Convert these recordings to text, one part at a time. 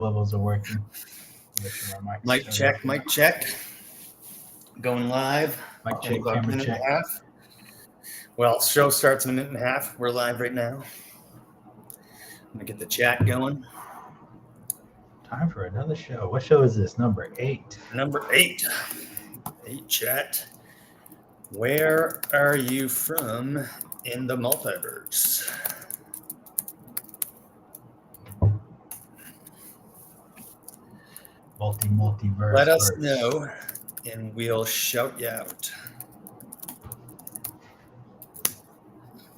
levels are working. Make sure my mic's Mic turned check, off. mic check. Going live. Mic in check, about a camera minute check. and a half. Well, show starts in a minute and a half. We're live right now. I'm gonna get the chat going. Time for another show. What show is this? Number 8. Number 8. 8 chat. Where are you from in the multiverse? Multiverse. Let us know, and we'll shout you out.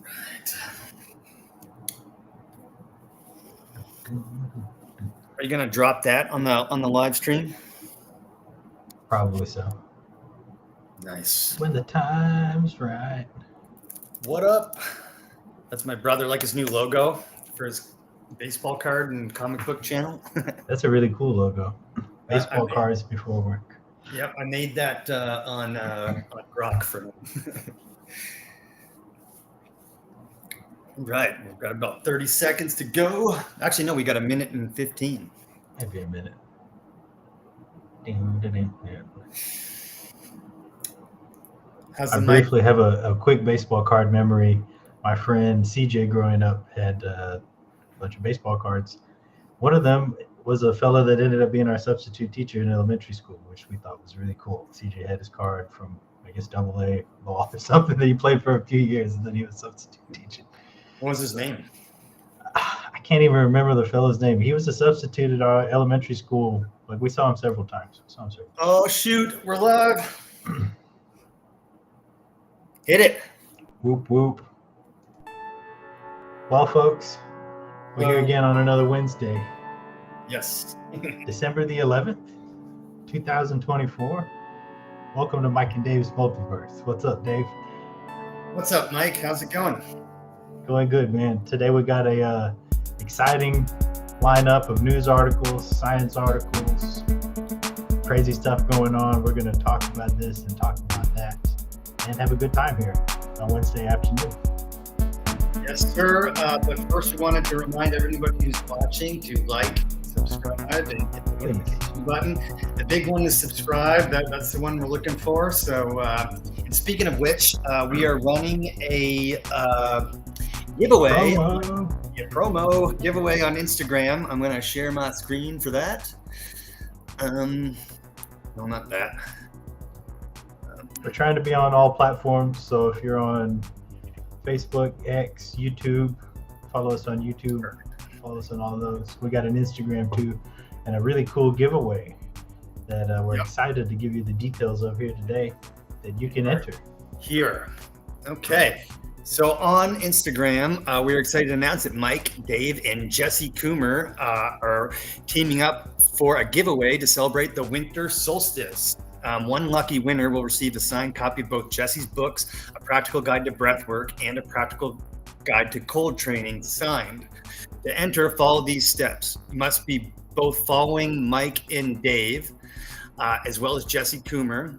Right. Are you gonna drop that on the live stream? Probably so. Nice. When the time's right. What up? That's my brother, like his new logo for his baseball card and comic book channel. That's a really cool logo. Baseball cards before work. Yep, I made that on Grok for him. Right, we've got about 30 seconds to go. Actually, no, we got a minute and 15. Maybe a minute. I briefly have a quick baseball card memory. My friend CJ growing up had a bunch of baseball cards. One of them was a fellow that ended up being our substitute teacher in elementary school, which we thought was really cool. CJ had his card from, I guess, AA ball or something that he played for a few years, and then he was substitute teaching. What was his name? I can't even remember the fellow's name. He was a substitute at our elementary school. Like, we saw him several times. Oh, shoot. We're live. Hit it. Whoop, whoop. Well, folks, we're here again on another Wednesday. Yes. December the 11th, 2024. Welcome to Mike and Dave's Multiverse. What's up, Dave? What's up, Mike? How's it going? Going good, man. Today we got a exciting lineup of news articles, science articles, crazy stuff going on. We're going to talk about this and talk about that and have a good time here on Wednesday afternoon. Yes, sir. But first, we wanted to remind everybody who's watching to like, subscribe, and hit the notification button. The big one is subscribe. That's the one we're looking for. So, and speaking of which, we are running a giveaway, promo giveaway on Instagram. I'm going to share my screen for that. No, not that. We're trying to be on all platforms. So if you're on Facebook, X, YouTube, follow us on YouTube. Follow us on all those. We got an Instagram too, and a really cool giveaway that we're excited to give you the details of here today that you can enter. Here. Okay. So on Instagram, we're excited to announce that Mike, Dave, and Jesse Coomer are teaming up for a giveaway to celebrate the winter solstice. One lucky winner will receive a signed copy of both Jesse's books, A Practical Guide to Breathwork and A Practical Guide to Cold Training, signed. To enter, follow these steps. You must be both following Mike and Dave, as well as Jesse Coomer.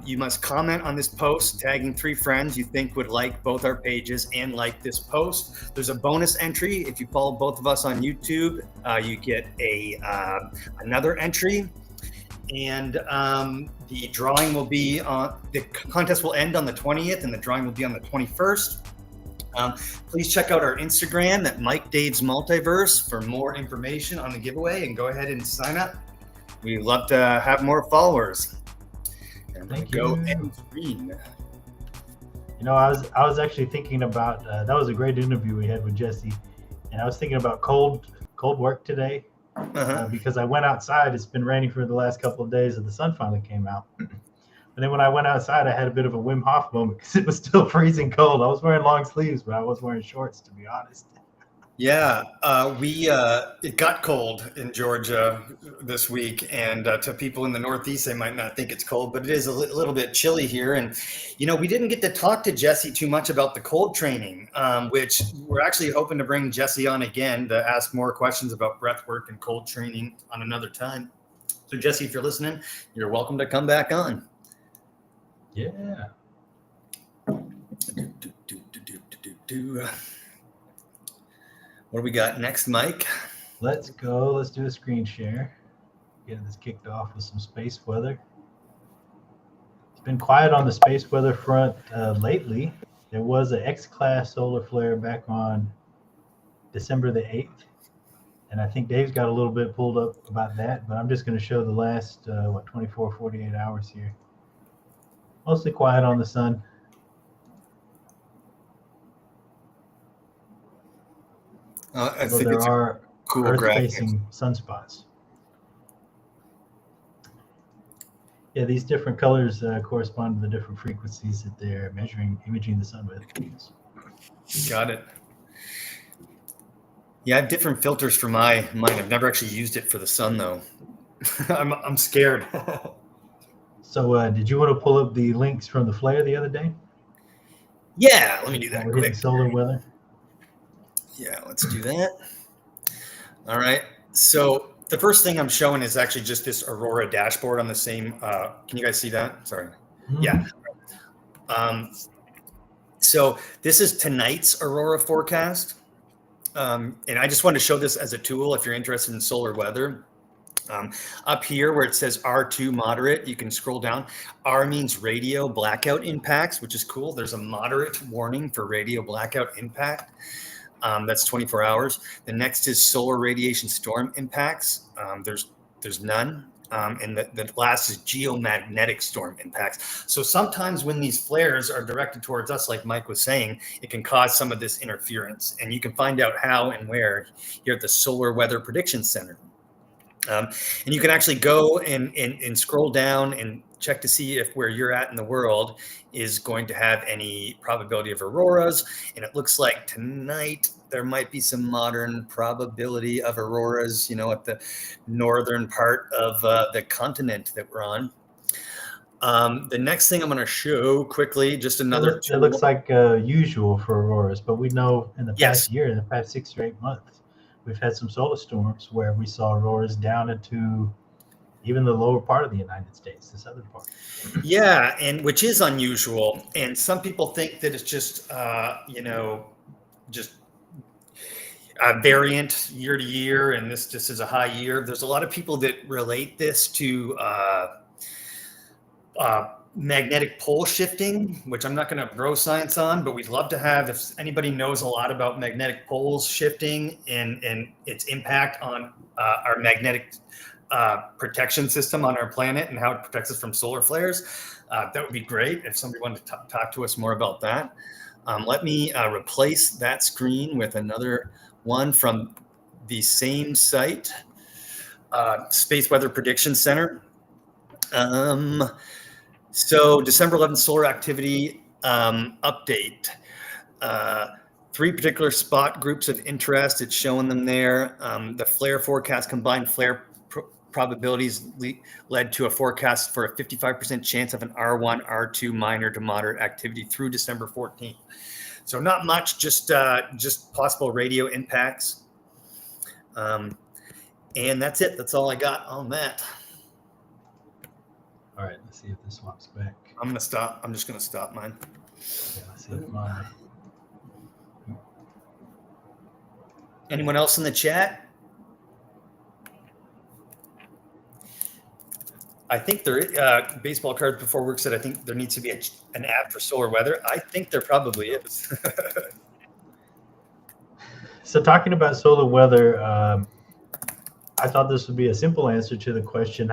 You must comment on this post, tagging 3 friends you think would like both our pages and like this post. There's a bonus entry. If you follow both of us on YouTube, you get another entry. And the drawing will be the contest will end on the 20th, and the drawing will be on the 21st. Please check out our Instagram at Mike Dave's Multiverse for more information on the giveaway, and go ahead and sign up. We'd love to have more followers. And Thank go you. end screen. You know, I was actually thinking about that was a great interview we had with Jesse, and I was thinking about cold work today because I went outside. It's been raining for the last couple of days, and the sun finally came out. And then when I went outside, I had a bit of a Wim Hof moment because it was still freezing cold. I was wearing long sleeves, but I was wearing shorts, to be honest. Yeah, it got cold in Georgia this week, and to people in the Northeast, they might not think it's cold, but it is a little bit chilly here. And, you know, we didn't get to talk to Jesse too much about the cold training, which we're actually hoping to bring Jesse on again to ask more questions about breath work and cold training on another time. So, Jesse, if you're listening, you're welcome to come back on. Yeah. What do we got next, Mike? let's go. Let's do a screen share. Get this kicked off with some space weather. It's been quiet on the space weather front lately. There was an X-class solar flare back on December the 8th. And I think Dave's got a little bit pulled up about that, but I'm just going to show the last, 24, 48 hours here. Mostly quiet on the sun. I Although think there it's are cool Earth-facing sunspots. Yeah, these different colors correspond to the different frequencies that they're imaging the sun with. Got it. Yeah, I have different filters for mine. I've never actually used it for the sun, though. I'm scared. So did you want to pull up the links from the flare the other day? Yeah, let me do that We're hitting quick. solar weather. Yeah, let's do that. All right. So the first thing I'm showing is actually just this Aurora dashboard on the same. Can you guys see that? Sorry. Mm-hmm. Yeah. So this is tonight's Aurora forecast. And I just wanted to show this as a tool if you're interested in solar weather. Up here where it says R2 moderate, you can scroll down. R means radio blackout impacts, which is cool. There's a moderate warning for radio blackout impact. That's 24 hours. The next is solar radiation storm impacts. There's none. And the last is geomagnetic storm impacts. So sometimes when these flares are directed towards us, like Mike was saying, it can cause some of this interference. And you can find out how and where here at the Solar Weather Prediction Center. And you can actually go and scroll down and check to see if where you're at in the world is going to have any probability of auroras. And it looks like tonight there might be some modern probability of auroras, at the northern part of the continent that we're on. The next thing I'm going to show quickly, just another tool. It looks like usual for auroras, but we know in the past year, in the past 6 or 8 months, we've had some solar storms where we saw auroras down into even the lower part of the United States, the southern part. Yeah, and which is unusual. And some people think that it's just, just a variant year to year, and this just is a high year. There's a lot of people that relate this to magnetic pole shifting, which I'm not going to bro science on, but we'd love to have, if anybody knows a lot about magnetic poles shifting and its impact on our magnetic protection system on our planet and how it protects us from solar flares, that would be great if somebody wanted to talk to us more about that. Let me replace that screen with another one from the same site, Space Weather Prediction Center. So December 11th solar activity update. 3 particular spot groups of interest. It's showing them there. The flare forecast, combined flare probabilities led to a forecast for a 55% chance of an R1, R2 minor to moderate activity through December 14th. So not much, just possible radio impacts. And that's it. That's all I got on that. All right, let's see if this swaps back. I'm going to stop. I'm just going to stop mine. Yeah, let's see if mine. Anyone else in the chat? I think there, baseball cards before work said, I think there needs to be an app for solar weather. I think there probably is. So talking about solar weather, I thought this would be a simple answer to the question,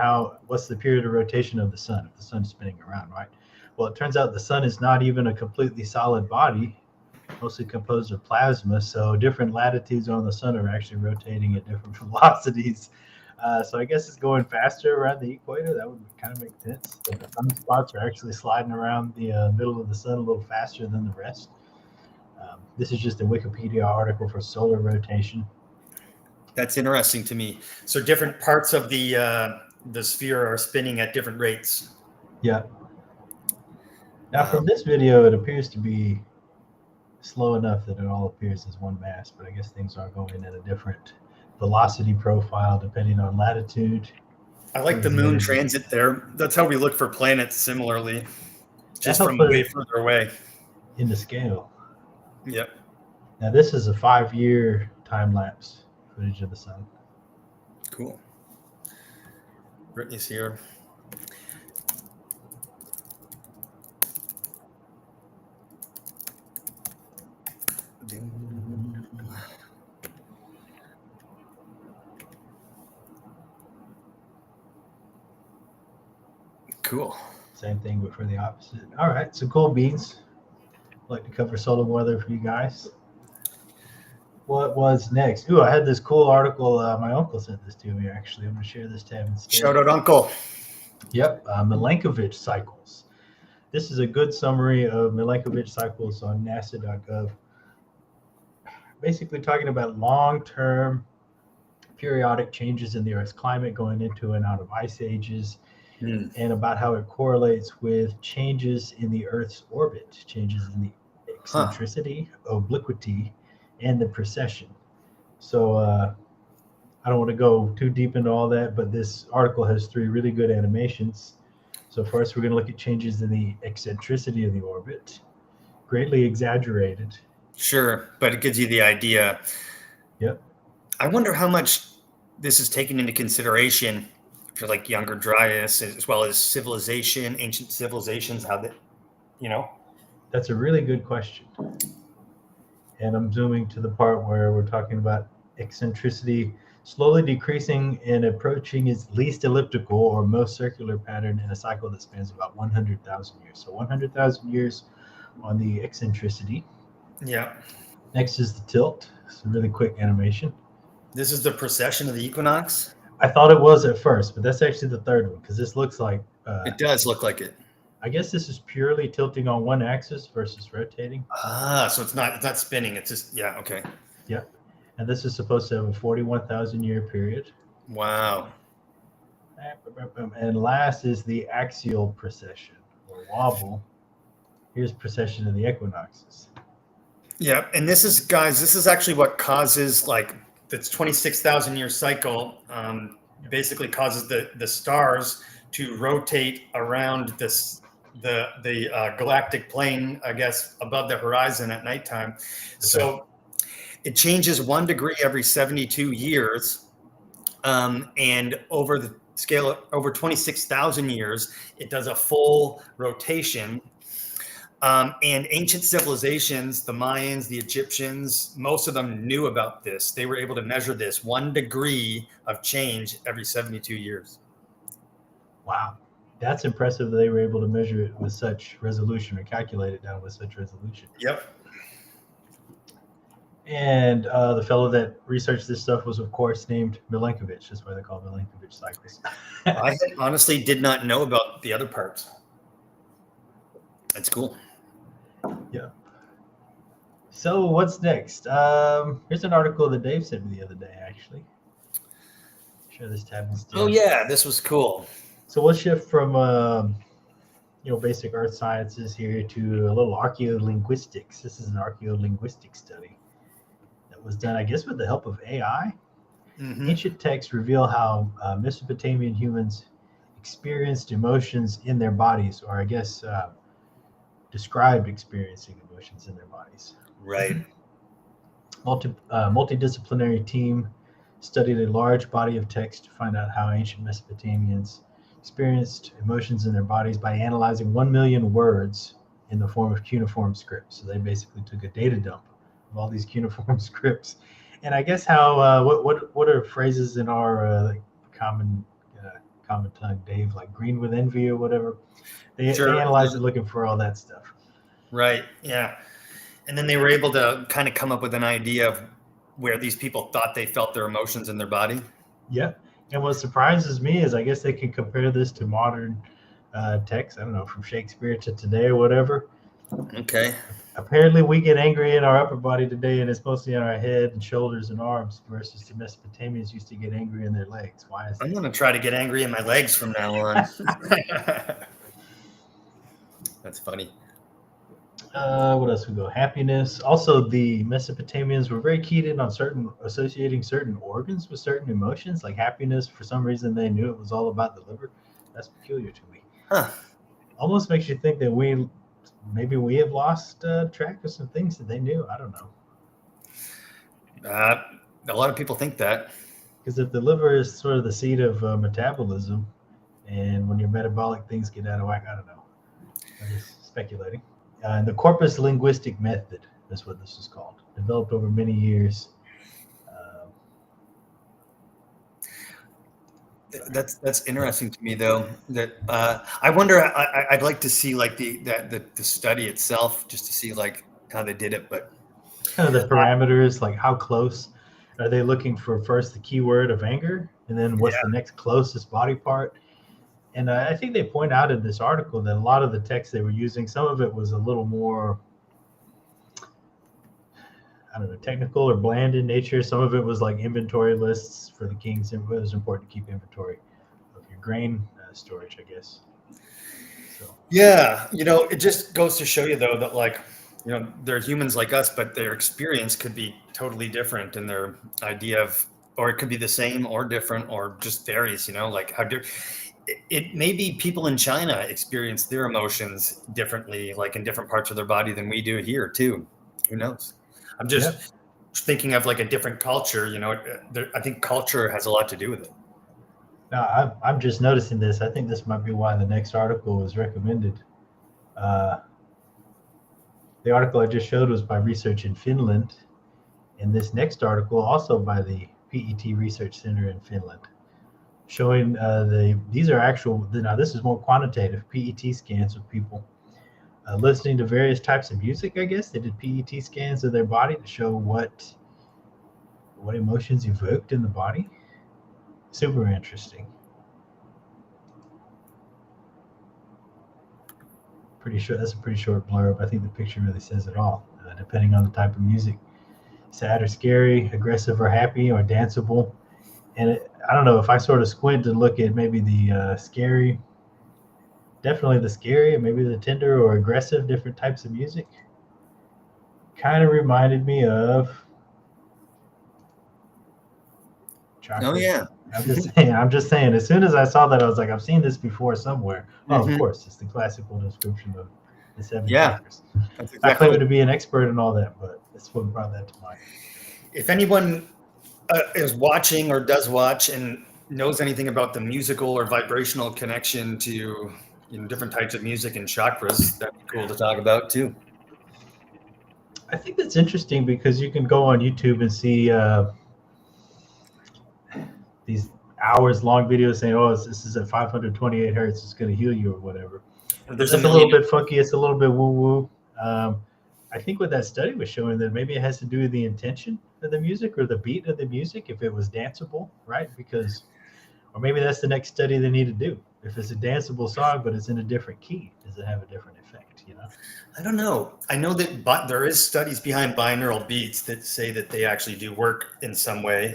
what's the period of rotation of the sun if the sun's spinning around, right? Well, it turns out the sun is not even a completely solid body, mostly composed of plasma. So different latitudes on the sun are actually rotating at different velocities. So I guess it's going faster around the equator. That would kind of make sense. The sunspots are actually sliding around the middle of the sun a little faster than the rest. This is just a Wikipedia article for solar rotation. That's interesting to me. So different parts of the sphere are spinning at different rates. Yeah. Now from this video, it appears to be slow enough that it all appears as one mass, but I guess things are going at a different velocity profile depending on latitude. I like the moon transit there. That's how we look for planets similarly, just from way further away. In the scale. Yep. Now this is a 5-year time lapse footage of the sun. Cool. Brittany's here. Cool. Same thing, but for the opposite. All right, so cool beans. I'd like to cover solar weather for you guys. What was next? Ooh, I had this cool article. My uncle sent this to me, actually. I'm going to share this tab instead. Shout out, Uncle. Yep, Milankovitch cycles. This is a good summary of Milankovitch cycles on nasa.gov. Basically talking about long-term periodic changes in the Earth's climate going into and out of ice ages, and about how it correlates with changes in the Earth's orbit, changes in the eccentricity, obliquity, and the precession. So I don't want to go too deep into all that, but this article has 3 really good animations. So first, we're going to look at changes in the eccentricity of the orbit, greatly exaggerated. Sure, but it gives you the idea. Yep. I wonder how much this is taken into consideration for like younger Dryas, as well as civilization, ancient civilizations, how that, That's a really good question. And I'm zooming to the part where we're talking about eccentricity slowly decreasing and approaching its least elliptical or most circular pattern in a cycle that spans about 100,000 years. So 100,000 years on the eccentricity. Yeah. Next is the tilt. It's a really quick animation. This is the precession of the equinox? I thought it was at first, but that's actually the third one, because this looks like... it does look like it. I guess this is purely tilting on one axis versus rotating. So it's not spinning. It's just, yeah, okay. Yep. And this is supposed to have a 41,000 year period. Wow. And last is the axial precession, or wobble. Here's precession of the equinoxes. Yeah, and this is actually what causes, like, this 26,000 year cycle basically causes the stars to rotate around the galactic plane, I guess, above the horizon at nighttime. Okay. So it changes 1 degree every 72 years. And over the scale of over 26,000 years, it does a full rotation. And ancient civilizations, the Mayans, the Egyptians, most of them knew about this. They were able to measure this 1 degree of change every 72 years. Wow. That's impressive that they were able to measure it with such resolution, or calculate it down with such resolution. Yep. And the fellow that researched this stuff was, of course, named Milankovitch. That's why they call Milankovitch cycles. I honestly did not know about the other parts. That's cool. Yeah. So what's next? Here's an article that Dave sent me the other day, actually. Share this tab instead. Oh, yeah. This was cool. So we'll shift from basic earth sciences here to a little archaeolinguistics. This is an archaeolinguistic study that was done, I guess, with the help of AI. Mm-hmm. Ancient texts reveal how Mesopotamian humans experienced emotions in their bodies, or I guess described experiencing emotions in their bodies. Right. Multidisciplinary team studied a large body of text to find out how ancient Mesopotamians experienced emotions in their bodies by analyzing 1 million words in the form of cuneiform scripts. So they basically took a data dump of all these cuneiform scripts. And I guess how what are phrases in our common tongue, Dave, like green with envy or whatever? They analyzed it looking for all that stuff. Right. Yeah. And then they were able to kind of come up with an idea of where these people thought they felt their emotions in their body. Yeah. And what surprises me is I guess they can compare this to modern texts, I don't know, from Shakespeare to today or whatever. Okay. Apparently we get angry in our upper body today, and it's mostly on our head and shoulders and arms, versus the Mesopotamians used to get angry in their legs. Why is that? I'm going to try to get angry in my legs from now on. That's funny. What else we go? Happiness. Also, the Mesopotamians were very keyed in on associating certain organs with certain emotions, like happiness. For some reason, they knew it was all about the liver. That's peculiar to me. Huh. Almost makes you think that maybe we have lost track of some things that they knew. I don't know. A lot of people think that. Because if the liver is sort of the seat of metabolism, and when your metabolic things get out of whack, I don't know. I'm just speculating. And the corpus linguistic method is what this is called, developed over many years. That's interesting to me, though. That I wonder. I'd like to see like the study itself, just to see like how they did it. But Kind of the parameters, like how close are they looking for first the keyword of anger, and then what's the next closest body part? And I think they point out in this article that a lot of the text they were using, some of it was a little more, I don't know, technical or bland in nature. Some of it was like inventory lists for the kings. It was important to keep inventory of your grain storage, I guess. So. Yeah, it just goes to show you, though, that like, they're humans like us, but their experience could be totally different, and their idea of, or it could be the same or different or just varies. Like how it may be people in China experience their emotions differently, like in different parts of their body than we do here too. Who knows? I'm just thinking of like a different culture. I think culture has a lot to do with it. Now, I'm just noticing this. I think this might be why the next article was recommended. The article I just showed was by research in Finland, and this next article also by the PET Research Center in Finland, showing these are actual. Now this is more quantitative PET scans of people listening to various types of music. I guess they did PET scans of their body to show what emotions evoked in the body. Super interesting. Pretty sure that's a pretty short blurb. I think the picture really says it all. Depending on the type of music, sad or scary, aggressive or happy, or danceable. And I don't know, if I sort of squint and look at maybe the scary, definitely the scary, and maybe the tender or aggressive, different types of music, kind of reminded me of chocolate. Oh yeah. I'm just saying. As soon as I saw that, I was like, I've seen this before somewhere. Oh, of course, it's the classical description of the seven chakras. Exactly. I claim to be an expert in all that, but that's what brought that to mind. If anyone is watching or does watch and knows anything about the musical or vibrational connection to different types of music and chakras, that'd be cool to talk about too. I think that's interesting because you can go on YouTube and see these hours-long videos saying, "Oh, this is at 528 hertz. It's going to heal you or whatever." It's a little bit funky. It's a little bit woo-woo. I think what that study was showing that maybe it has to do with the intention of the music or the beat of the music, if it was danceable, right? Because, or maybe that's the next study they need to do. If it's a danceable song, but it's in a different key, does it have a different effect? I don't know. I know that there is studies behind binaural beats that say that they actually do work in some way.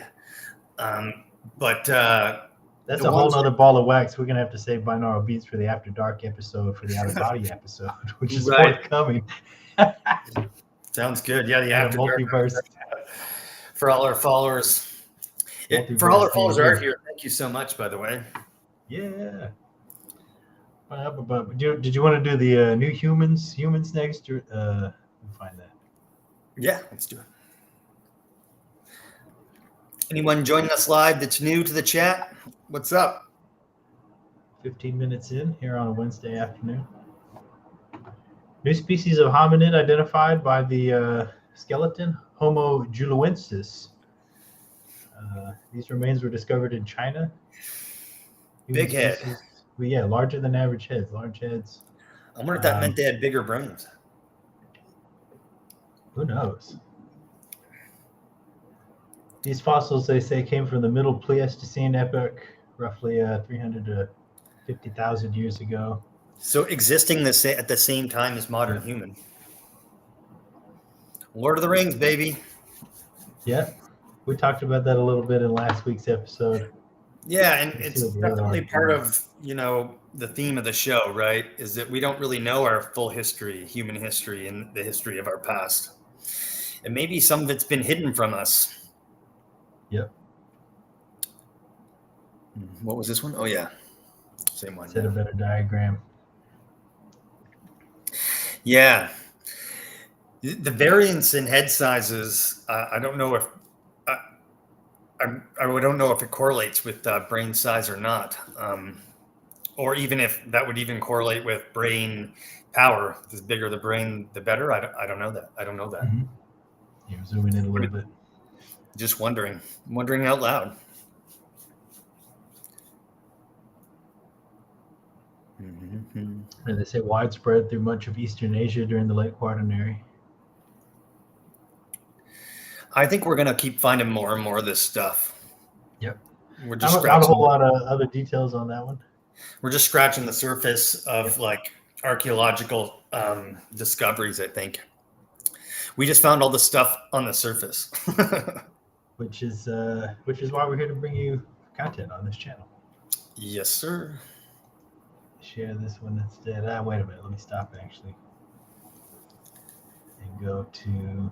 But that's a whole other ball of wax. We're going to have to save binaural beats for the After Dark episode, for the Out of Body episode, which is forthcoming. Sounds good. Yeah, the After Multiverse. For all our followers. For all our followers are here, thank you so much, by the way. Yeah. Did you want to do the new humans next? Or, find that. Yeah, let's do it. Anyone joining us live that's new to the chat? What's up? 15 minutes in here on a Wednesday afternoon. New species of hominid identified by the skeleton, Homo juluensis. These remains were discovered in China. Big head. Well, yeah, larger than average heads. Large heads. I wonder if that meant they had bigger brains. Who knows? These fossils, they say, came from the Middle Pleistocene epoch, roughly 300 to 50,000 years ago. So existing at the same time as modern human. Lord of the Rings, baby. Yeah, we talked about that a little bit in last week's episode. Yeah, and it's definitely part of, the theme of the show, right? Is that we don't really know our full history, human history, and the history of our past. And maybe some of it's been hidden from us. Yep. What was this one? Oh, yeah. Same one. Set a better diagram. Yeah. The variance in head sizes, I don't know if I don't know if it correlates with brain size or not, or even if that would even correlate with brain power. The bigger the brain, the better. I don't know that. I don't know that. Mm-hmm. You're zooming in a little bit. Just wondering out loud. And they say widespread through much of Eastern Asia during the late Quaternary. I think we're going to keep finding more and more of this stuff. Yep. We're just not a whole lot of other details on that one. We're just scratching the surface of like archaeological discoveries, I think. We just found all the stuff on the surface. which is why we're here to bring you content on this channel. Yes, sir. Share this one instead. Wait a minute. Let me stop actually. And go to...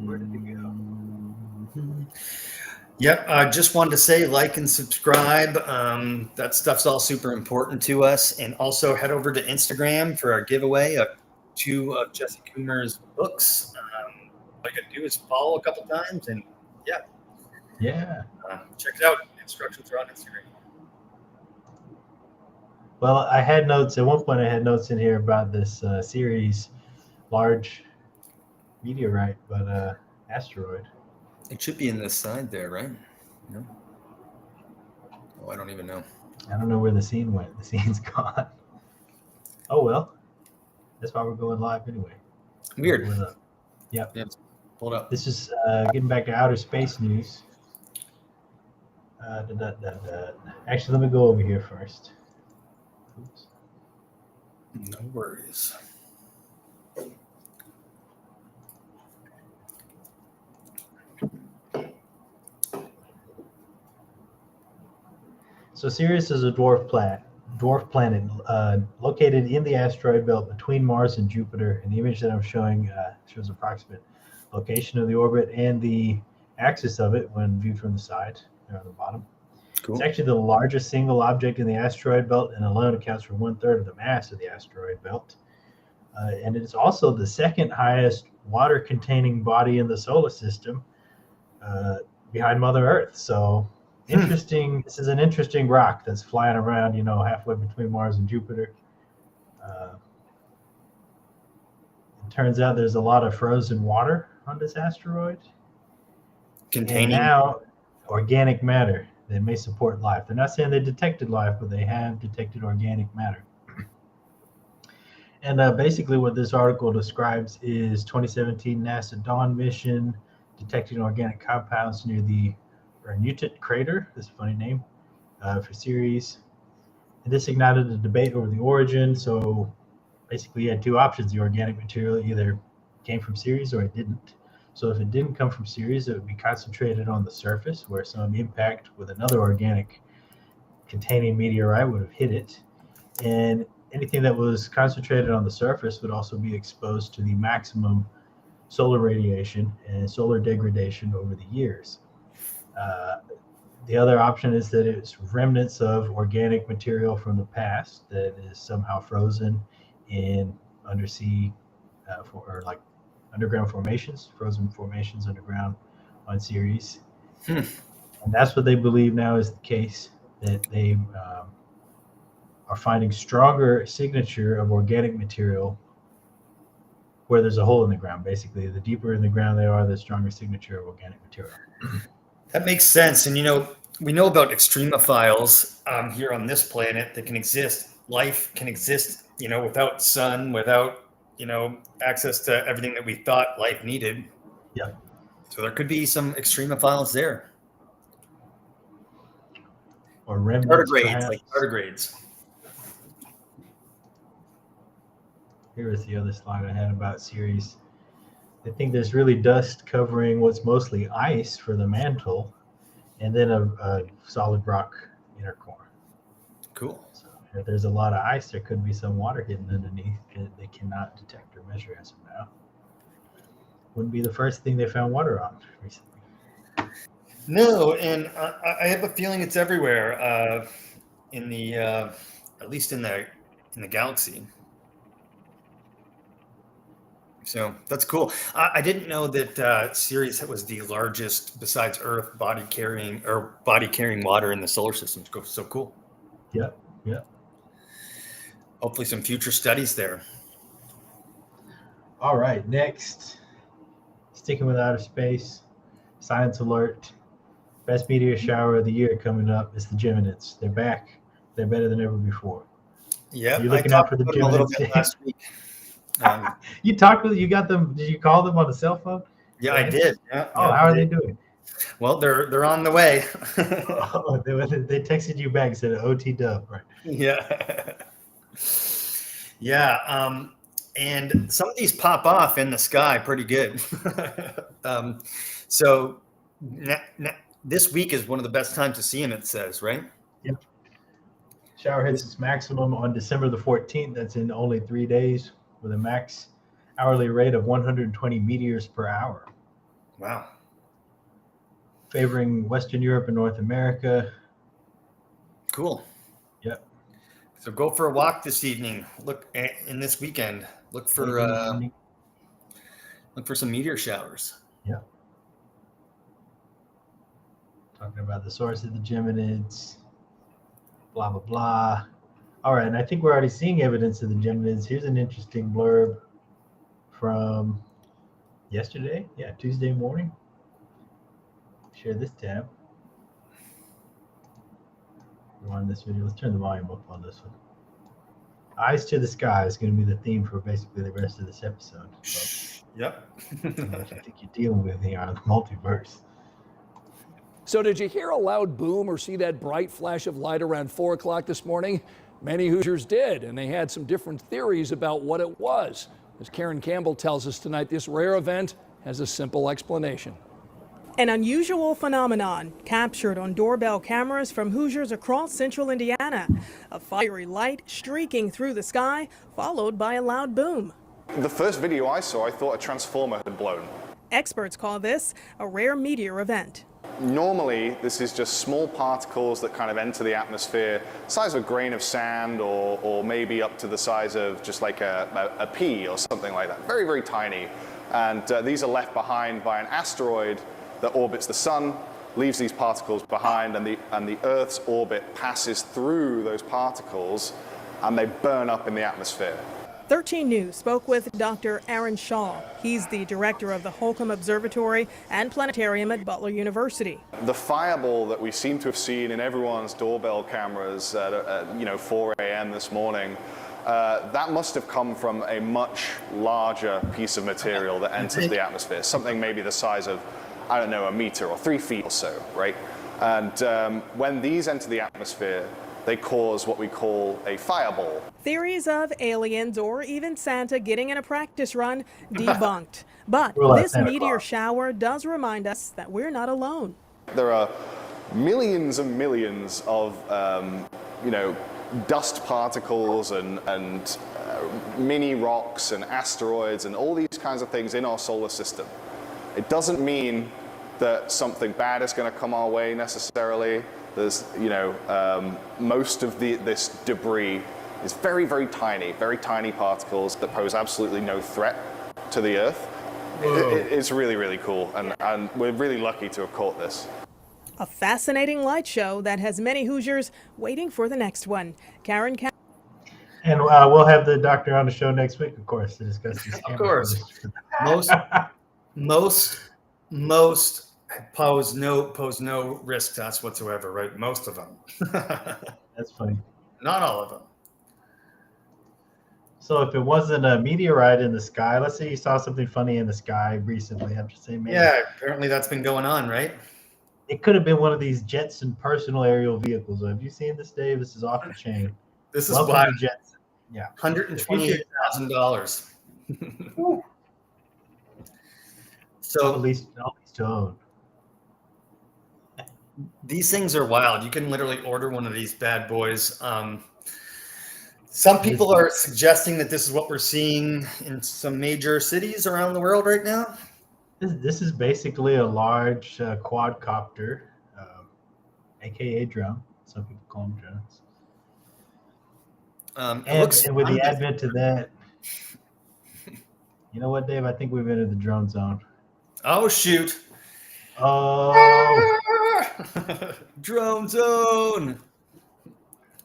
Where did it go? Yep. I just wanted to say like and subscribe. That stuff's all super important to us. And also head over to Instagram for our giveaway of 2 of Jesse Coomer's books. All you got to do is follow a couple times and yeah. Check it out. Instructions are on Instagram. Well, I had notes at one point. I had notes in here about this series, large meteorite, but asteroid. It should be in this side there, right? No. Oh, I don't even know. I don't know where the scene went. The scene's gone. Oh well. That's why we're going live anyway. Weird. Yep. Hold up. This is getting back to outer space news. Actually, let me go over here first. Oops. No worries. So Sirius is a dwarf planet located in the asteroid belt between Mars and Jupiter. And the image that I'm showing shows approximate location of the orbit and the axis of it when viewed from the side there on the bottom. Cool. It's actually the largest single object in the asteroid belt and alone accounts for 1/3 of the mass of the asteroid belt. And it's also the second highest water-containing body in the solar system behind Mother Earth. So interesting. This is an interesting rock that's flying around, halfway between Mars and Jupiter. It turns out there's a lot of frozen water on this asteroid. Containing and now organic matter that may support life. They're not saying they detected life, but they have detected organic matter. And basically what this article describes is 2017 NASA Dawn mission detecting organic compounds near the Ermutit crater. This is a funny name for Ceres. And this ignited a debate over the origin. So basically you had 2 options. The organic material either came from Ceres or it didn't. So if it didn't come from Ceres, it would be concentrated on the surface where some impact with another organic containing meteorite would have hit it. And anything that was concentrated on the surface would also be exposed to the maximum solar radiation and solar degradation over the years. The other option is that it's remnants of organic material from the past that is somehow frozen in undersea or like underground formations, frozen formations underground on Ceres. And that's what they believe now is the case, that they are finding stronger signature of organic material where there's a hole in the ground. Basically, the deeper in the ground they are, the stronger signature of organic material. That makes sense. And, we know about extremophiles here on this planet that can exist. Life can exist, without sun, without, access to everything that we thought life needed. Yeah. So there could be some extremophiles there. Or remnants, tardigrades, like tardigrades. Here is the other slide I had about Ceres. I think there's really dust covering what's mostly ice for the mantle, and then a solid rock inner core. Cool. So if there's a lot of ice, there could be some water hidden underneath that they cannot detect or measure as of now. Wouldn't be the first thing they found water on recently. No, and I have a feeling it's everywhere in the at least in the galaxy. So that's cool. I didn't know that Sirius was the largest, besides Earth, body carrying water in the solar system. So cool. Yep. Hopefully some future studies there. All right, next, sticking with outer space, science alert. Best meteor shower of the year coming up is the Geminids. They're back. They're better than ever before. Yeah, You're looking out for the Geminids a little bit Geminids. last week. You got them? Did you call them on the cell phone? Yeah, Right? I did. Yeah, how are they doing? Well, they're on the way. They texted you back and said OT dub, right? Yeah. Yeah. And some of these pop off in the sky pretty good. So this week is one of the best times to see them, it says, right? Yep. Shower hits its maximum on December the 14th. That's in only 3 days with a max hourly rate of 120 meteors per hour. Wow. Favoring Western Europe and North America. Cool. Yep. So go for a walk this evening. Look in this weekend. Look for some meteor showers. Yeah. Talking about the source of the Geminids. Blah blah blah. All right, and I think we're already seeing evidence of the Geminids. Here's an interesting blurb from yesterday. Yeah, Tuesday morning. Share this tab. We're on this video. Let's turn the volume up on this one. Eyes to the sky is going to be the theme for basically the rest of this episode. So, yep. what you think you're dealing with here on the multiverse. So did you hear a loud boom or see that bright flash of light around 4 o'clock this morning? Many Hoosiers did, and they had some different theories about what it was. As Karen Campbell tells us tonight, this rare event has a simple explanation. An unusual phenomenon captured on doorbell cameras from Hoosiers across central Indiana. A fiery light streaking through the sky, followed by a loud boom. The first video I saw, I thought a transformer had blown. Experts call this a rare meteor event. Normally, this is just small particles that kind of enter the atmosphere, size of a grain of sand or maybe up to the size of just like a pea or something like that. Very, very tiny. And these are left behind by an asteroid that orbits the sun, leaves these particles behind, and the Earth's orbit passes through those particles and they burn up in the atmosphere. 13 News spoke with Dr. Aaron Shaw. He's the director of the Holcomb Observatory and Planetarium at Butler University. The fireball that we seem to have seen in everyone's doorbell cameras at 4 a.m. this morning, that must have come from a much larger piece of material that enters the atmosphere, something maybe the size of, I don't know, a meter or 3 feet or so, right? And when these enter the atmosphere, they cause what we call a fireball. Theories of aliens or even Santa getting in a practice run debunked. But this meteor shower does remind us that we're not alone. There are millions and millions of, dust particles and mini rocks and asteroids and all these kinds of things in our solar system. It doesn't mean that something bad is going to come our way necessarily. There's, most of this debris is very, very tiny particles that pose absolutely no threat to the Earth. It's really, really cool, and we're really lucky to have caught this. A fascinating light show that has many Hoosiers waiting for the next one. Karen. And we'll have the doctor on the show next week, of course, to discuss this. Of course. Most pose no risk to us whatsoever, right? Most of them. That's funny. Not all of them. So if it wasn't a meteorite in the sky, let's say you saw something funny in the sky recently, I'm just saying maybe. Yeah, apparently that's been going on, right? It could have been one of these Jetson personal aerial vehicles. Have you seen this, Dave? This is off the chain. This is why Jetson. Yeah. $128,000. So at least to own. These things are wild. You can literally order one of these bad boys. Some people are suggesting that this is what we're seeing in some major cities around the world right now. This is basically a large quadcopter, aka drone. Some people call them drones. And with the advent of that, You know what, Dave? I think we've entered the drone zone. Oh, shoot. Oh, Drone zone.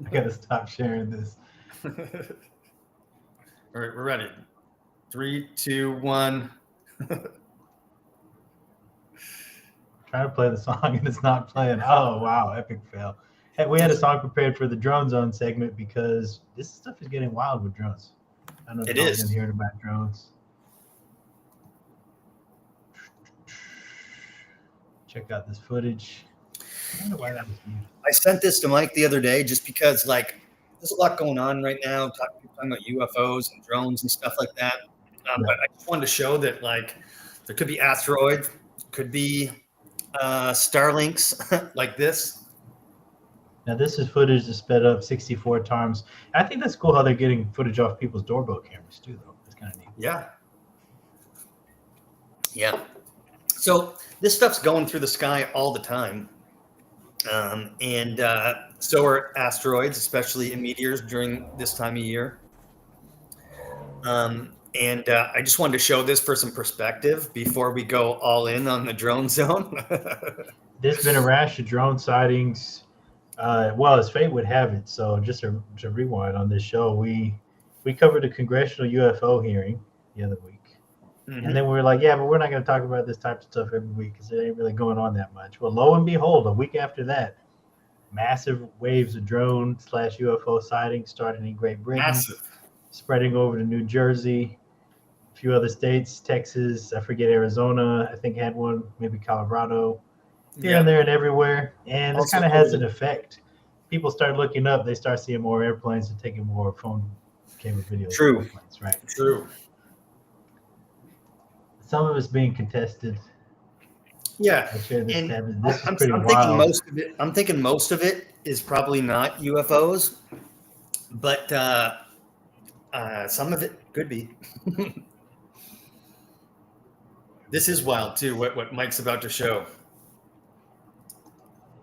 I gotta stop sharing this. All right, we're ready. 3, 2, 1. Trying to play the song and it's not playing. Oh wow, epic fail. Hey, we had a song prepared for the drone zone segment because this stuff is getting wild with drones. I don't know if It you've is. been hearing about drones. Check out this footage. I wonder why that was muted. I sent this to Mike the other day just because, like, there's a lot going on right now, talking about UFOs and drones and stuff like that. But I just wanted to show that, like, there could be asteroids, could be Starlinks like this. Now this is footage that's sped up 64 times. I think that's cool how they're getting footage off people's doorbell cameras too, though. That's kind of neat. Yeah. Yeah. So this stuff's going through the sky all the time. And so are asteroids, especially meteors during this time of year. And I just wanted to show this for some perspective before we go all in on the drone zone. There's been a rash of drone sightings. Well, as fate would have it. So just to rewind on this show, we covered a congressional UFO hearing the other week. Mhm. And then we were like, yeah, but we're not going to talk about this type of stuff every week because it ain't really going on that much. Well, lo and behold, a week after that, massive waves of drone/UFO sightings started in Great Britain, Massive. spreading over to New Jersey, a few other states, Texas, I forget, Arizona, I think had one, maybe Colorado, here and there and everywhere. And this Also kind of has cool. an effect. People start looking up, they start seeing more airplanes and taking more phone camera videos. True. Of airplanes, right? True. Some of it's being contested. Yeah. I share this And tab. This is I'm pretty thinking wild. most of it is probably not UFOs, but some of it could be. This is wild too. What Mike's about to show.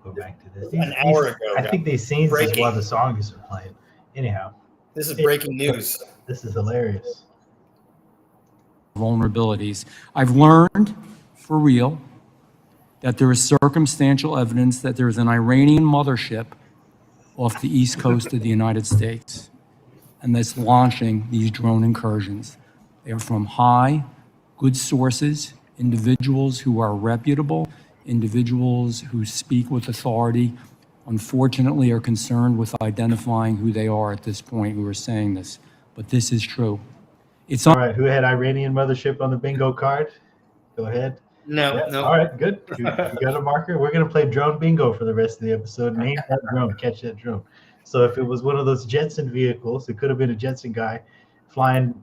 Go back to this. An hour ago, I think these scenes is breaking. while the song is playing. Anyhow, This is breaking news. this is hilarious. Vulnerabilities. I've learned for real that there is circumstantial evidence that there is an Iranian mothership off the east coast of the United States, and that's launching these drone incursions. They are from high, good sources, individuals who are reputable, individuals who speak with authority, unfortunately are concerned with identifying who they are at this point who are saying this, but this is true. It's All right, who had Iranian mothership on the bingo card? Go ahead. No, Yeah, no. All right, good. You got a marker? We're going to play drone bingo for the rest of the episode. Name that drone, catch that drone. So if it was one of those Jetson vehicles, it could have been a Jetson guy flying,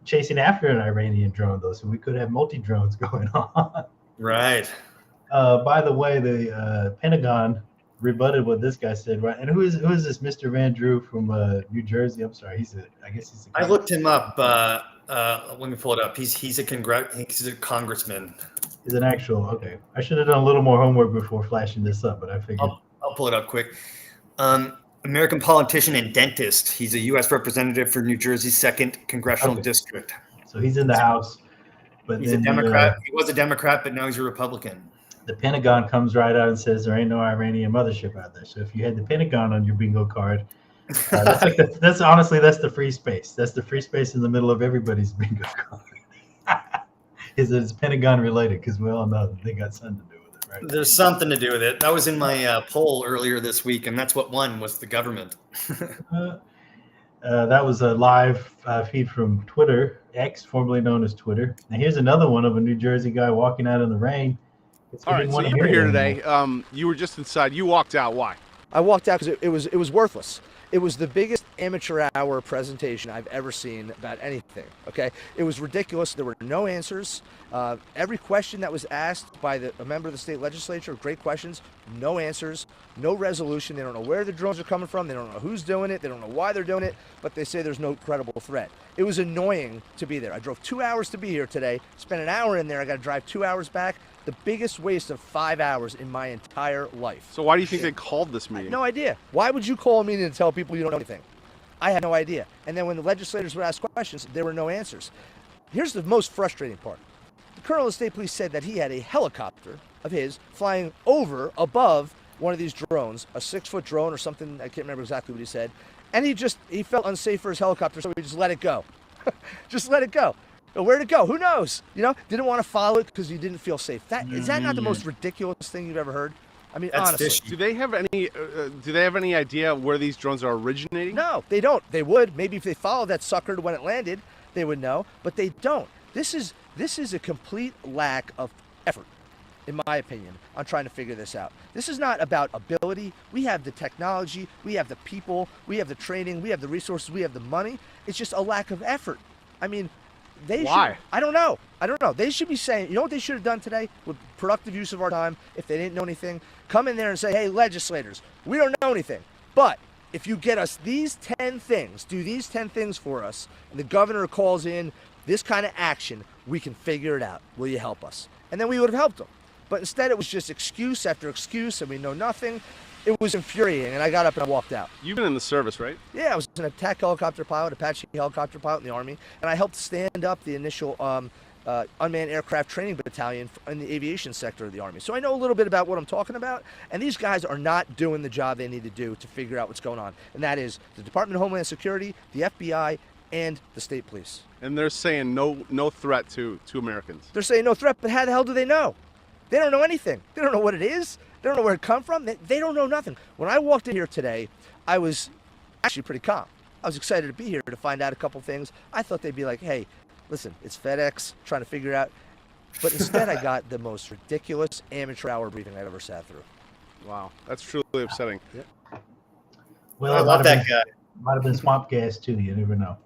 chasing after an Iranian drone, though. So we could have multi-drones going on. Right. By the way, the Pentagon rebutted what this guy said, right? And who is this Mr. Van Drew from New Jersey? I'm sorry, I guess he's I looked him up. Let me pull it up. He's a congressman. He's an actual, okay. I should have done a little more homework before flashing this up, but I figured. I'll pull it up quick. American politician and dentist. He's a U.S. representative for New Jersey's 2nd Congressional District. So he's in the House. But He's a Democrat. He was a Democrat, but now he's a Republican. The Pentagon comes right out and says there ain't no Iranian mothership out there. So if you had the Pentagon on your bingo card, that's honestly, that's the free space. That's the free space in the middle of everybody's bingo card. Is that it's Pentagon related, because we all know that they got something to do with it, right? There's something to do with it. That was in my poll earlier this week, and that's what won was the government. That was a live feed from Twitter, X, formerly known as Twitter. Now here's another one of a New Jersey guy walking out in the rain. All right, so you were here today. You were just inside. You walked out. Why? I walked out because it was worthless. It was the biggest amateur hour presentation I've ever seen about anything, okay? It was ridiculous. There were no answers. Every question that was asked by a member of the state legislature, great questions, no answers, no resolution. They don't know where the drones are coming from. They don't know who's doing it. They don't know why they're doing it, but they say there's no credible threat. It was annoying to be there. I drove 2 hours to be here today, spent an hour in there. I got to drive 2 hours back. The biggest waste of 5 hours in my entire life. So why do you think they called this meeting? No idea. Why would you call a meeting and tell people you don't know anything? I had no idea. And then when the legislators would ask questions, there were no answers. here's the most frustrating part. The colonel of state police said that he had a helicopter of his flying over above one of these drones, a 6-foot drone or something. I can't remember exactly what he said. And he felt unsafe for his helicopter, so he just let it go. Just let it go. Where'd it go? Who knows? Didn't want to follow it because he didn't feel safe. Is that not the most ridiculous thing you've ever heard? I mean, That's honestly. fishy. Do they have any idea where these drones are originating? No, they don't. They would. Maybe if they followed that sucker when it landed, they would know, but they don't. This is a complete lack of effort, in my opinion, on trying to figure this out. This is not about ability. We have the technology, we have the people, we have the training, we have the resources, we have the money. It's just a lack of effort. I mean, Why? I don't know. They should be saying, you know what they should have done today with productive use of our time, if they didn't know anything? Come in there and say, hey, legislators, we don't know anything, but if you get us these 10 things, do these 10 things for us, and the governor calls in this kind of action, we can figure it out. Will you help us? And then we would have helped them. But instead, it was just excuse after excuse, and we know nothing. It was infuriating, and I got up and I walked out. You've been in the service, right? Yeah, I was an attack helicopter pilot, Apache helicopter pilot in the Army, and I helped stand up the initial unmanned aircraft training battalion in the aviation sector of the Army. So I know a little bit about what I'm talking about, and these guys are not doing the job they need to do to figure out what's going on, and that is the Department of Homeland Security, the FBI, and the state police. And they're saying no threat to Americans. They're saying no threat, but how the hell do they know? They don't know anything. They don't know what it is. They don't know where it come from. They don't know nothing. When I walked in here today, I was actually pretty calm. I was excited to be here to find out a couple things. I thought they'd be like, hey, listen, it's FedEx, trying to figure out. But instead, I got the most ridiculous amateur hour briefing I've ever sat through. Wow, that's truly upsetting. Yep. Well, I love that guy. Might have been swamp gas too. You never know.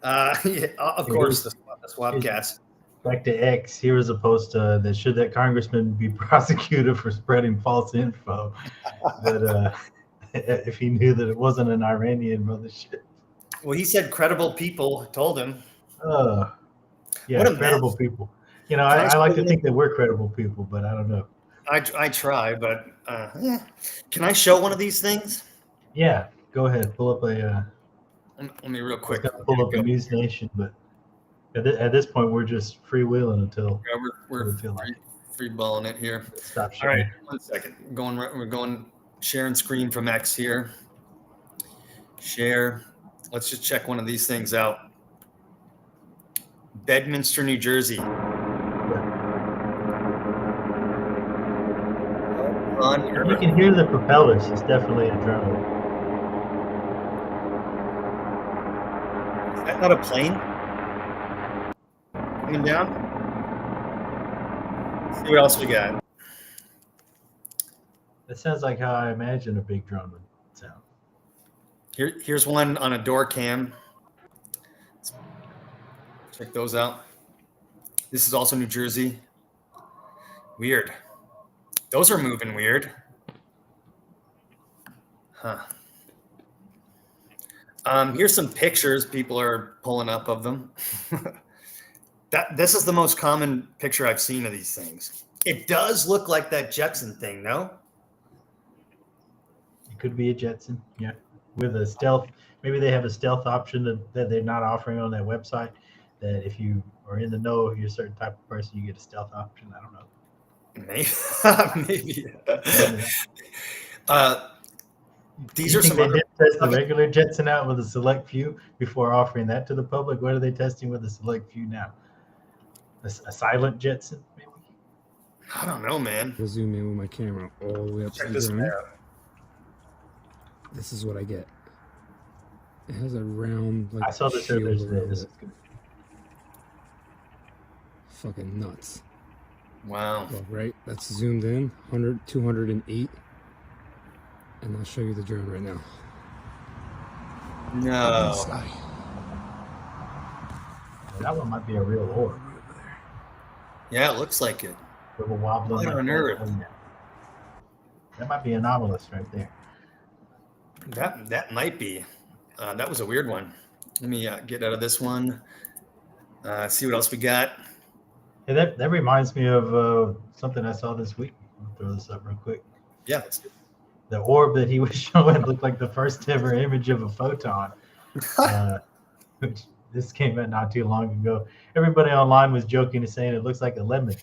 Yeah, of course, the swap gas. Back to X, here was a post that should that congressman be prosecuted for spreading false info. But if he knew that it wasn't an Iranian mothership. Well, he said credible people told him. Yeah, What a credible mess. people. I like to think that we're credible people, but I don't know. I try, but can I show one of these things? Yeah, go ahead. Pull up a. Let me real quick. Pull up the News Nation, but at this point we're just freewheeling until we're we feel like free balling it here. stop All sharing. right, 1 second. We're going sharing screen from X here. Share. Let's just check one of these things out. Bedminster, New Jersey. Yeah. You can hear the propellers. It's definitely a drone. Is that not a plane? Coming down? Let's see what else we got. That sounds like how I imagine a big drone would sound. Here's one on a door cam. Check those out. This is also New Jersey. Weird. Those are moving weird. Huh. Here's some pictures people are pulling up of them. This is the most common picture I've seen of these things. It does look like that Jetson thing, no? It could be a Jetson, yeah, with a stealth. Maybe they have a stealth option that they're not offering on their website. That if you are in the know, if you're a certain type of person, you get a stealth option. I don't know. Maybe. These You are think some they other. did test the regular Jetson out with a select few before offering that to the public. What are they testing with a select few now? A silent Jetson, maybe? I don't know, man. I'll zoom in with my camera all the way up Check to the this ground. out. This is what I get. It has a round, like, I saw the shield survey today. around This it. is good. Fucking nuts. Wow. Well, right? That's zoomed in, 208. And I'll show you the drone right now. No. Sky. That one might be a real orb. Yeah, it looks like it. With a wobbling. What like on that. earth? Oh, yeah. That might be anomalous right there. That might be. That was a weird one. Let me get out of this one. See what else we got. Hey, that reminds me of something I saw this week. I'll throw this up real quick. Yeah, let's do it. The orb that he was showing looked like the first ever image of a photon, which This came out not too long ago. Everybody online was joking and saying it looks like a lemon.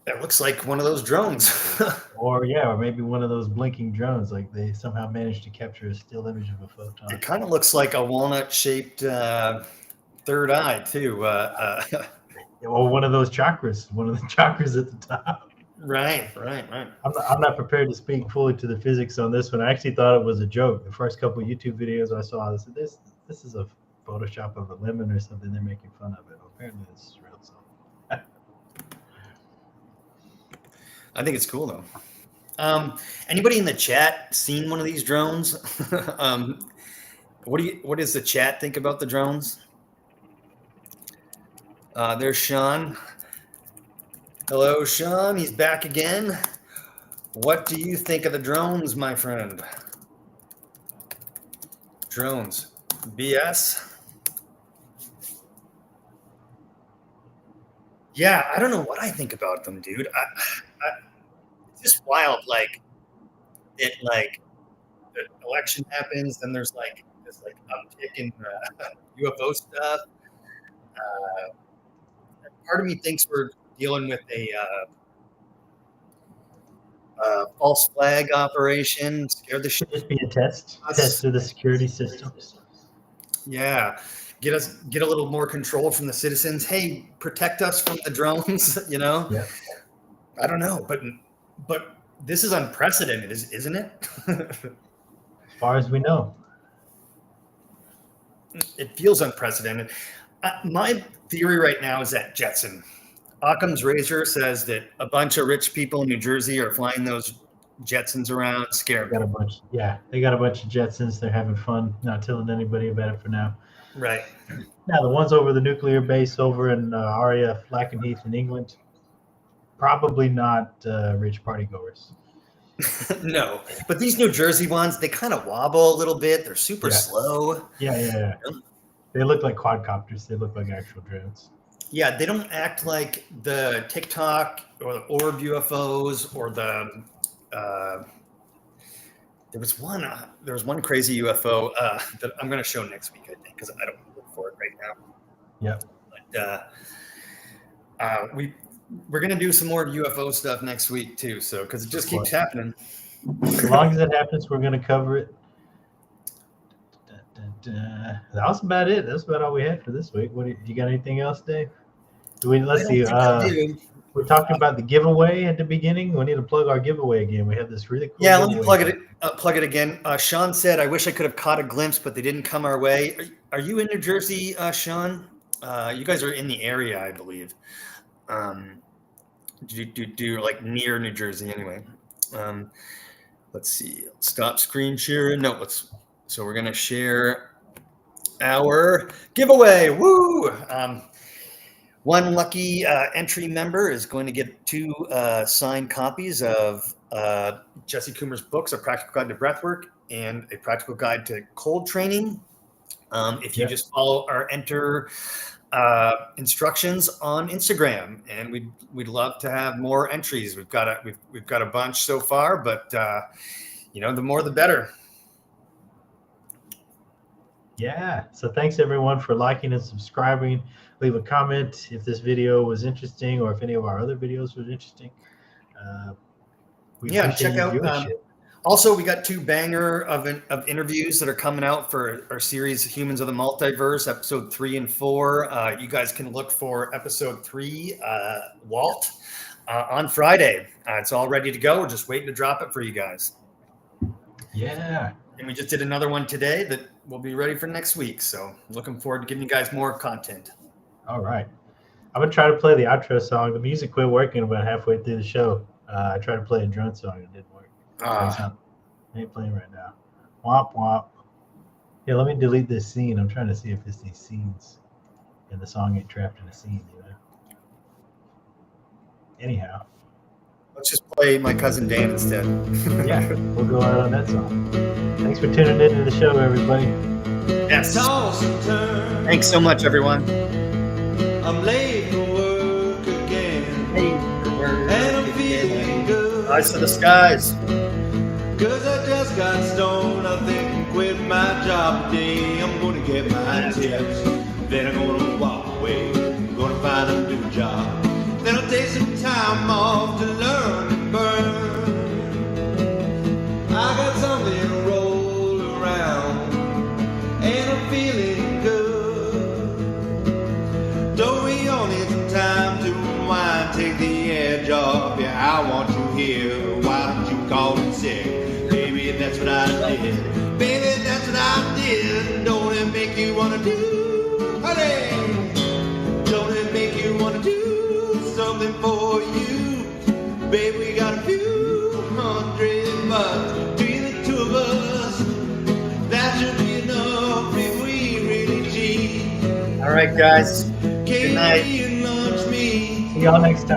That looks like one of those drones. or maybe one of those blinking drones. Like they somehow managed to capture a still image of a photon. It kind of looks like a walnut-shaped third eye too. Or one of those chakras. One of the chakras at the top. Right. I'm not prepared to speak fully to the physics on this one. I actually thought it was a joke. The first couple of YouTube videos I saw, I said, this is a Photoshop of a lemon or something. They're making fun of it. Apparently, this is real. So. I think it's cool though. Anybody in the chat seen one of these drones? What does the chat think about the drones? There's Sean. Hello, Sean. He's back again. What do you think of the drones, my friend? Drones. BS? Yeah, I don't know what I think about them, dude. It's just wild. Like, the election happens, then there's this uptick in UFO stuff. Part of me thinks we're dealing with a false flag operation. Scare the shit. Just be a test of the security systems. Yeah. Get a little more control from the citizens. Hey, protect us from the drones, Yeah. I don't know, but this is unprecedented, isn't it? As far as we know. It feels unprecedented. My theory right now is that Jetson. Occam's razor says that a bunch of rich people in New Jersey are flying those Jetsons around, scared. They got a bunch of Jetsons. They're having fun, not telling anybody about it for now. Right. Now, the ones over the nuclear base over in RAF Lakenheath in England, probably not rich partygoers. No, but these New Jersey ones, they kind of wobble a little bit. They're super slow. Yeah. They look like quadcopters. They look like actual drones. Yeah, they don't act like the TikTok or the orb UFOs or the. There was one crazy UFO that I'm going to show next week, I think, because I don't look for it right now. Yeah. But we're going to do some more UFO stuff next week too. So because it just keeps happening. As long as it happens, we're going to cover it. That was about it. That's about all we had for this week. You got anything else, Dave? Let's see. We're talking about the giveaway at the beginning. We need to plug our giveaway again. We have this really cool. Yeah, let me plug it again. Sean said, "I wish I could have caught a glimpse, but they didn't come our way." Are you in New Jersey, Sean? You guys are in the area, I believe. Do like near New Jersey, anyway. Let's see. Stop screen sharing. No, So we're gonna share our giveaway. Woo! One lucky entry member is going to get 2 signed copies of Jesse Coomer's books, A Practical Guide to Breathwork and A Practical Guide to Cold Training. If you just follow our enter instructions on Instagram, and we'd love to have more entries. We've got a bunch so far, but the more the better. Yeah. So thanks everyone for liking and subscribing. Leave a comment if this video was interesting or if any of our other videos was interesting. Check out. Also, we got 2 banger of interviews that are coming out for our series Humans of the Multiverse, episode 3 and 4. You guys can look for episode 3, Walt, on Friday. It's all ready to go. We're just waiting to drop it for you guys. Yeah. And we just did another one today that will be ready for next week. So looking forward to giving you guys more content. All right. I'm going to try to play the outro song. The music quit working about halfway through the show. I tried to play a drone song. It didn't work. It ain't playing right now. Womp womp. Yeah, let me delete this scene. I'm trying to see if it's these scenes. And the song ain't trapped in a scene, Anyhow. Let's just play My Cousin Dan instead. Yeah, we'll go out on that song. Thanks for tuning in to the show, everybody. Yes. Thanks so much, everyone. I'm late for work again. And I'm feeling good. Eyes to the skies. 'Cause I just got stoned. I think I'm quitting my job today. I'm gonna get my tips. Then I'm gonna walk away. I'm gonna find a new job. Then I'll take some time off to learn and burn. I got something to roll around, and I'm feeling good. Don't we all need some time to unwind, take the edge off? Yeah, I want you here. Why don't you call in sick? Baby, that's what I did. Baby, that's what I did. Don't it make you wanna do, honey? Don't it make you wanna do something for you? Baby, we got a few $100 between the two of us. That should be enough if we really cheat. All right, guys. Good night. See y'all next time.